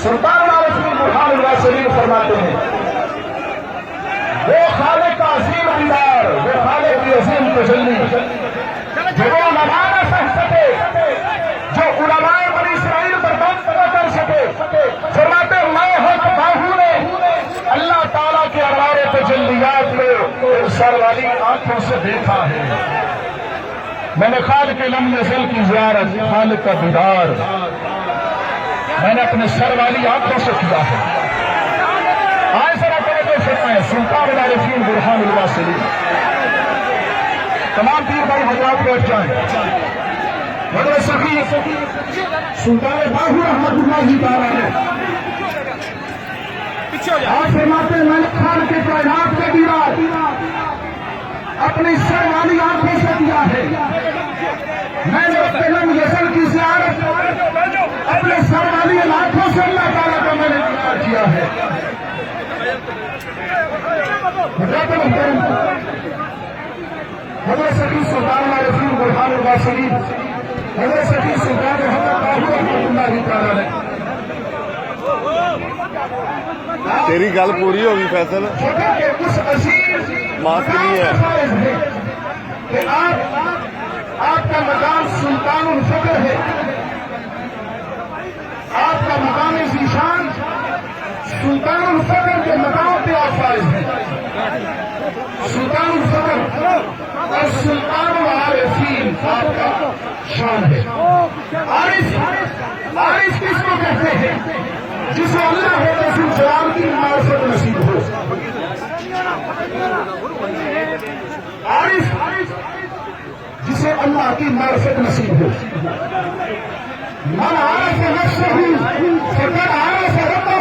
سلطان عارفین برہان اللہ سلیم فرماتے ہیں وہ خالق کا عظیم دیدار، وہ خالق کی عظیم تجلی جو وہ علماء نہ سہ سکے، جو علماء بنی اسرائیل برداشت نہ کر سکے، فرماتے میں حق باہو نے اللہ تعالیٰ کے انوار تجلیات کو سر والی آنکھوں سے دیکھا ہے۔ میں نے خالق لم یزل کی زیارت، خالق کا دیدار میں نے اپنے سر والی آنکھوں سے کیا ہے۔ آئے ذرا توجہ فرمائیں، سلطان العارفین برہان اللہ سلیم۔ تمام پیر بھائی حضرات بیٹھ جائیں۔ حضرت سخی سلطان باہو رحمت اللہ تعالیٰ نے آپ فرماتے ہیں میں نے خان کے کائنات کا دیدار اپنی سر والی آنکھوں سے کیا ہے۔ میں نے اپنے لم یزل کی زیارت اپنے سر والی آنکھوں سے اللہ تعالیٰ کا میں نے دیدار کیا ہے۔ حضرت سخی سلطان العارفین برہان اللہ سلیم، حضرت سخی سلطان باہو رحمت اللہ تعالیٰ نے تیری گل پوری ہوگی فیصل، اس عزیز معاف نہیں ہے کہ آپ کا مقام سلطان الفقر ہے، آپ کا مقام ذیشان سلطان الفقر کے مقام پہ آپ فائز ہیں۔ سلطان الفقر اور سلطان العارفین آپ کا شان ہے۔ عارف کس کو کہتے ہیں؟ جسے اللہ ہے رسول جلال کی معرفت نصیب ہو۔ عارف جسے اللہ کی معرفت نصیب ہو۔ من عارف نفسہ فقد عارف ربہ،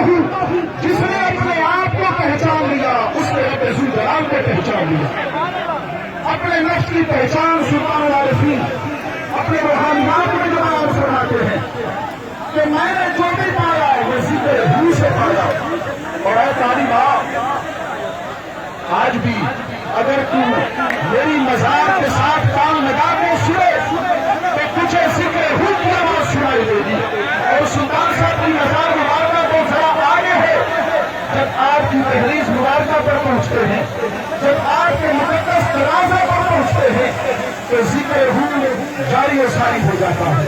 جس نے اپنے آپ کو پہچان لیا اس نے رسول جلال کو پہچان لیا۔ اپنے نفس کی پہچان سلطان العارفین اپنے روحانیات میں جو بیان فرماتے ہیں کہ میں نے جو بھی پایا وہ ذکر روح سے پایا۔ اور اے طالب آج بھی اگر تو میری مزار کے ساتھ کان لگا کے سنے تو تجھے ذکر روح کی آواز سنائی دے گی۔ اور سلطان صاحب کی مزار مبارکہ کو ذرا آگے ہے، جب آپ کی تحریر مبارکہ پر پہنچتے ہیں، جب آپ کے مقدس تنازع پر پہنچتے ہیں تو ذکر روح جاری و ساری ہو جاتا ہے۔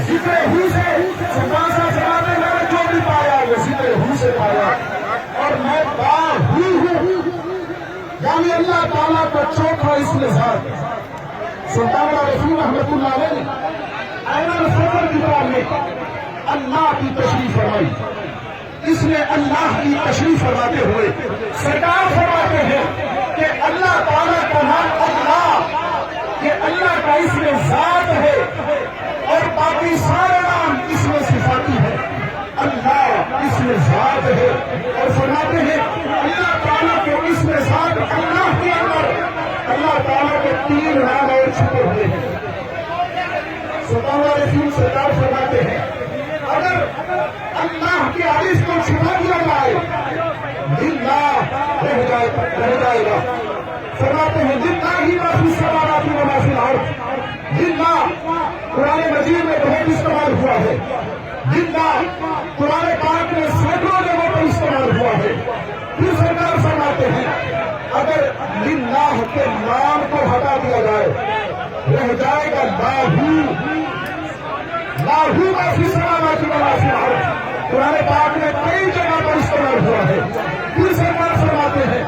ذکر روح سے سلطان صاحب فرماتے ہیں میں نے جو بھی پایا وہ ذکر روح سے پایا، اور میں باہو ہوں، یعنی اللہ تعالیٰ کا چوکھا اس لحاظ۔ سلطان العارفین رحمت اللہ علیہ عین الفقر کتاب میں اللہ کی تشریف فرمائی۔ اس نے اللہ کی تشریف فرماتے ہوئے سرکار فرماتے ہیں کہ اللہ تعالیٰ کا نام اللہ، کہ اللہ کا اس میں ذات ہے اور باقی سارے نام اس میں صفاتی ہے۔ اللہ اس میں ذات ہے اور فرماتے ہیں اللہ تعالیٰ کے اس میں ذات اللہ کے اندر اللہ تعالیٰ کے 3 نام اور چھپے ہوئے ہیں۔ سلطان العارفین سرکار فرماتے ہیں اگر اللہ کے عارف کو چھپا دیا جائے للہ رہ جائے گا۔ فرماتے ہیں للہ ہی ما فی السماوات و ما فی الارض۔ للہ قرآن مجید میں بہت استعمال ہوا ہے، للہ قرآن پاک میں سینکڑوں جگہوں پر استعمال ہوا ہے۔ پھر سرکار فرماتے ہیں اگر للہ کے نام کو ہٹا دیا جائے رہ جائے گا لاہو ما فی السماوات و ما فی الارض۔ قرآن پاک میں کئی جگہ پر استعمال ہوا ہے۔ پھر سرکار فرماتے ہیں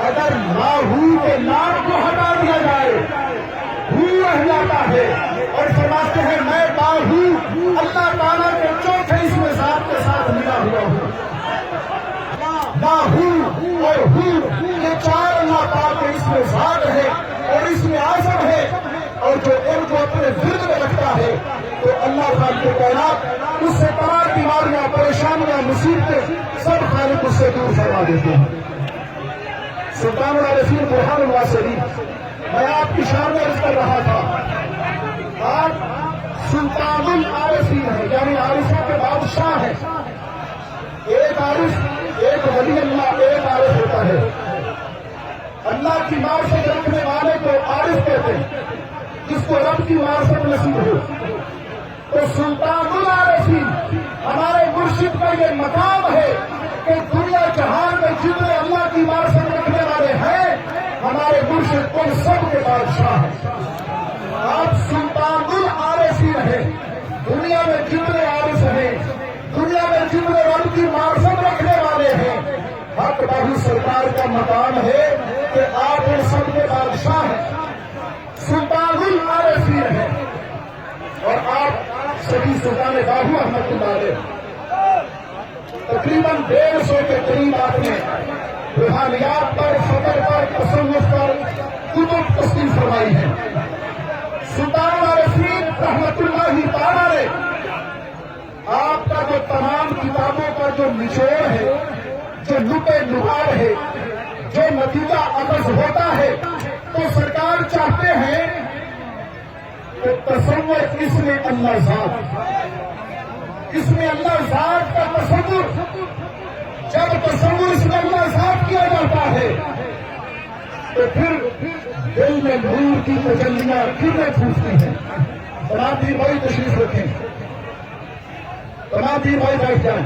اگر لاہو کے نام کو ہٹا دیا جائے رہ جاتا ہے، اور فرماتے ہیں میں باہو اللہ تعالیٰ کے چوتھے اس میں ذات کے ساتھ ملا ہوا ہوں۔ باہو اور ہو یہ 4 اللہ پاک کے اس میں ذات ہے اور اس میں اعظم ہے، اور جو ان کو اپنے ورد میں رکھتا ہے تو اللہ تعالیٰ کے کائنات اس سے تمام بیماریاں، پریشانیاں، مصیبتیں سب خالق اس سے دور فرما دیتے ہیں۔ سلطان العارفین برہان اللہ سلیم، میں آپ کی شان میں عرض کر رہا تھا آپ سلطان العارفین ہیں، یعنی عارفوں کے بادشاہ ہیں۔ ایک عارف، ایک ولی اللہ، ایک عارف ہوتا ہے۔ اللہ کی معرفت رکھنے والے کو عارف کہتے ہیں، جس کو رب کی معرفت نصیب ہو۔ تو سلطان العارفین ہمارے مرشد مقام ہے کہ دنیا جہان میں جتنے اللہ کی معرفت رکھنے والے ہیں ہمارے مرشد ان سب کے بادشاہ ہیں. آپ سلطان العارفین ہیں. دنیا میں جتنے عارف ہیں, دنیا میں جتنے رب کی معرفت رکھنے والے ہیں, حق باہو سرکار کا مقام ہے کہ آپ ان سب کے بادشاہ ہیں, سلطان العارفین ہیں. اور آپ سبھی سلطان باہو احمد اللہ علیہ تقریباً 150 کے قریب آپ نے روحانیات پر, فقر پر, تصوف پر کتب تصنیف فرمائی ہے. سلطان العارفین رحمت اللہ تعالی نے آپ کا جو تمام کتابوں کا جو نچوڑ ہے, جو لپے نگار ہے, جو نتیجہ اخذ ہوتا ہے, تو سرکار چاہتے ہیں کہ تصور اس میں اللہ ذات, اس میں اللہ ذات کا تصور, جب تصور اس میں اللہ ذات کیا جاتا ہے تو پھر دل میں نور کی تجلیاں کتنے پھوٹتی ہیں. تمام پیر بھائی تشریف رکھیں, تمام پیر بھائی بیٹھ جائیں.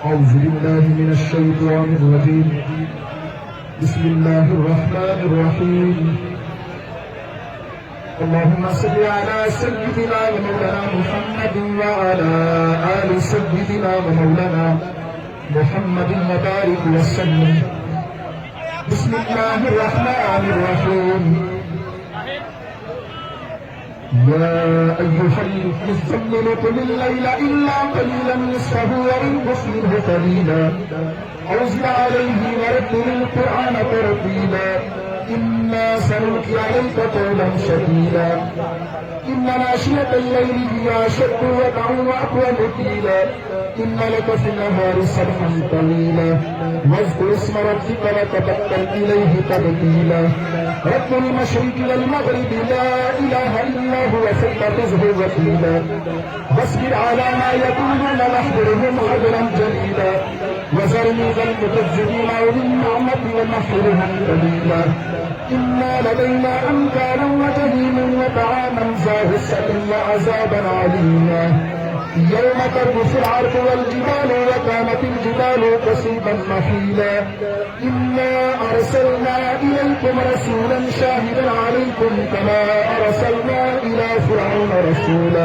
اعوذ باللہ من الشیطان الرجیم. بسم اللہ الرحمن الرحیم. اللهم صل على سيدنا ومولانا محمد وعلى آل سيدنا ومولانا محمد وبارك وسلم. بسم الله الرحمن الرحيم. يا أيها المزمل قم الليل إلا قليلا نصفه وانقص منه قليلا أو زد عليه ورتل القرآن ترتيلا إنا سنلقي عليك قولا شديدا إن ناشئة الليل هي أشد وقعا وأقوم قيلا إن لك في النهار سبحا طويلا واذكر اسم ربك وتبتل إليه تبتيلا رب المشرق والمغرب لا إله إلا هو فاتخذه وكيلا واصبر على ما يقولون واحذرهم حذرا جليلا وذرني والمكذبين أولي النعمة ومهلهم قليلا إنا لدينا أنكالا وجحيما وطعاما ذا غصة وعذابا عليما يوم ترجف الأرض والجبال وكانت الجبال كثيبا محيلا إنا أرسلنا إليكم رسولا شاهدا عليكم كما أرسلنا إلى فرعون رسولا